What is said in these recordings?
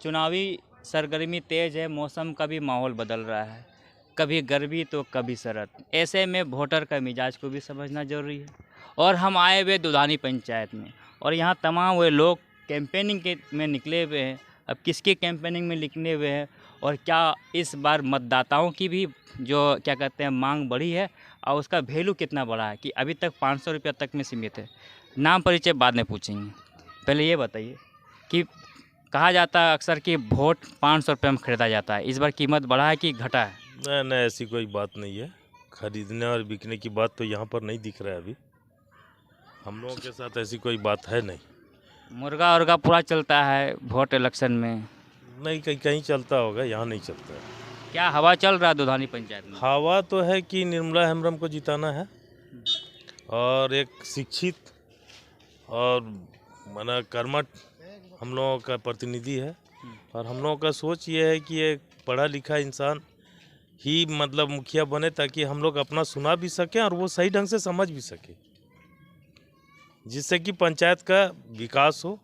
चुनावी सरगर्मी तेज है, मौसम का भी माहौल बदल रहा है, कभी गर्मी तो कभी सरद। ऐसे में वोटर का मिजाज को भी समझना जरूरी है। और हम आए हुए दुधानी पंचायत में, और यहाँ तमाम वे लोग कैंपेनिंग के में निकले हुए हैं। अब किसकी कैंपेनिंग में निकले हुए हैं और क्या इस बार मतदाताओं की भी जो क्या कहते हैं मांग बढ़ी है और उसका वैल्यू कितना बढ़ा है कि अभी तक 500 रुपये तक में सीमित है। नाम परिचय बाद में पूछेंगे, पहले ये बताइए कि कहा जाता है अक्सर कि वोट 500 रुपये में ख़रीदा जाता है, इस बार कीमत बढ़ा है कि घटा है? नहीं नहीं, ऐसी कोई बात नहीं है। खरीदने और बिकने की बात तो यहाँ पर नहीं दिख रहा है अभी। हम लोगों के साथ ऐसी कोई बात है नहीं। मुर्गा उर्गा पूरा चलता है वोट इलेक्शन में? नहीं, कहीं कहीं चलता होगा, यहाँ नहीं चलता है। क्या हवा चल रहा है दुधानी पंचायत में? हवा तो है कि निर्मला हेम्ब्रम को जिताना है, और एक शिक्षित और माना कर्मठ हम लोगों का प्रतिनिधि है। और हम लोगों का सोच ये है कि एक पढ़ा लिखा इंसान ही मतलब मुखिया बने, ताकि हम लोग अपना सुना भी सकें और वो सही ढंग से समझ भी सके, जिससे कि पंचायत का विकास हो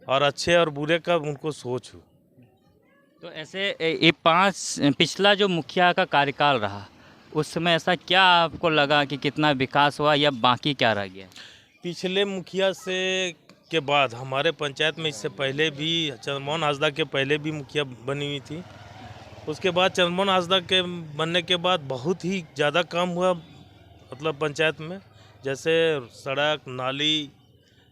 और अच्छे और बुरे का उनको सोच हो। तो ऐसे ये पिछला जो मुखिया का कार्यकाल रहा, उस समय ऐसा क्या आपको लगा कि कितना विकास हुआ या बाकी क्या रह गया? पिछले मुखिया से के बाद हमारे पंचायत में इससे पहले भी चंद्रमोहन हांसदा के पहले भी मुखिया बनी हुई थी। उसके बाद चंद्रमोहन हांसदा के बनने के बाद बहुत ही ज़्यादा काम हुआ, मतलब पंचायत में, जैसे सड़क नाली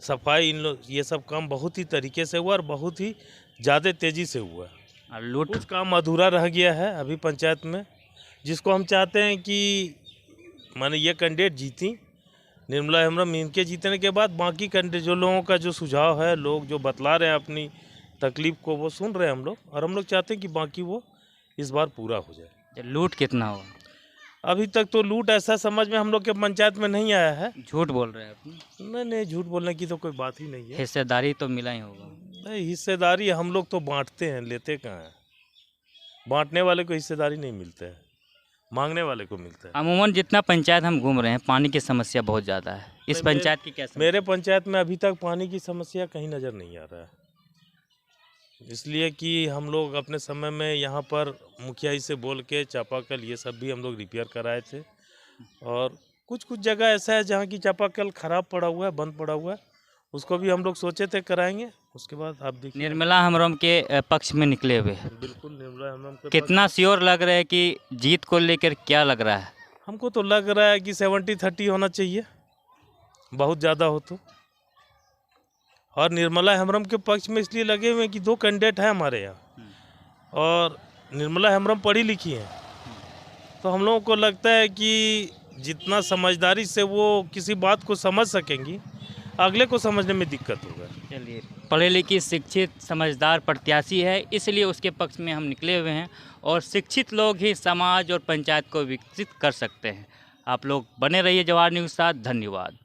सफाई ये सब काम बहुत ही तरीके से हुआ और बहुत ही ज़्यादा तेज़ी से हुआ। लूट कुछ काम अधूरा रह गया है अभी पंचायत में, जिसको हम चाहते हैं कि माने ये कैंडिडेट जीती निर्मला हेम्ब्रम, इनके जीतने के बाद बाकी कैंडिडेट जो लोगों का जो सुझाव है, लोग जो बतला रहे हैं अपनी तकलीफ को, वो सुन रहे हैं हम लोग, और हम लोग चाहते हैं कि बाकी वो इस बार पूरा हो जाए। लूट कितना हुआ? अभी तक तो लूट ऐसा समझ में हम लोग के पंचायत में नहीं आया है। झूठ बोल रहे हैं आप? नहीं नहीं, झूठ बोलने की तो कोई बात ही नहीं है। हिस्सेदारी तो मिला ही होगा। नहीं, हिस्सेदारी हम लोग तो बांटते हैं, लेते कहाँ हैं। बांटने वाले को हिस्सेदारी नहीं मिलता है, मांगने वाले को मिलता है। अमूमन जितना पंचायत हम घूम रहे हैं, पानी की समस्या बहुत ज़्यादा है। इस पंचायत की क्या समस्या? मेरे पंचायत में अभी तक पानी की समस्या कहीं नज़र नहीं आ रहा है, इसलिए कि हम लोग अपने समय में यहाँ पर मुखिया जी से बोल के चापाकल ये सब भी हम लोग रिपेयर कराए थे। और कुछ कुछ जगह ऐसा है जहाँ की चापाकल ख़राब पड़ा हुआ है, बंद पड़ा हुआ है, उसको भी हम लोग सोचे थे कराएंगे। उसके बाद आप देखिए निर्मला हेम्ब्रम के पक्ष में निकले हुए हैं। बिल्कुल निर्मला हेम्ब्रम के कितना श्योर लग रहा है कि जीत को लेकर क्या लग रहा है? हमको तो लग रहा है कि 70-30 होना चाहिए, बहुत ज़्यादा हो तो। और निर्मला हेम्ब्रम के पक्ष में इसलिए लगे हुए हैं कि 2 कैंडिडेट हैं हमारे यहाँ, और निर्मला हेम्ब्रम पढ़ी लिखी हैं, तो हम लोगों को लगता है कि जितना समझदारी से वो किसी बात को समझ सकेंगी, अगले को समझने में दिक्कत होगा। चलिए, पढ़े लिखी शिक्षित समझदार प्रत्याशी है, इसलिए उसके पक्ष में हम निकले हुए हैं। और शिक्षित लोग ही समाज और पंचायत को विकसित कर सकते हैं। आप लोग बने रहिए जवाहर न्यूज़ साथ। धन्यवाद।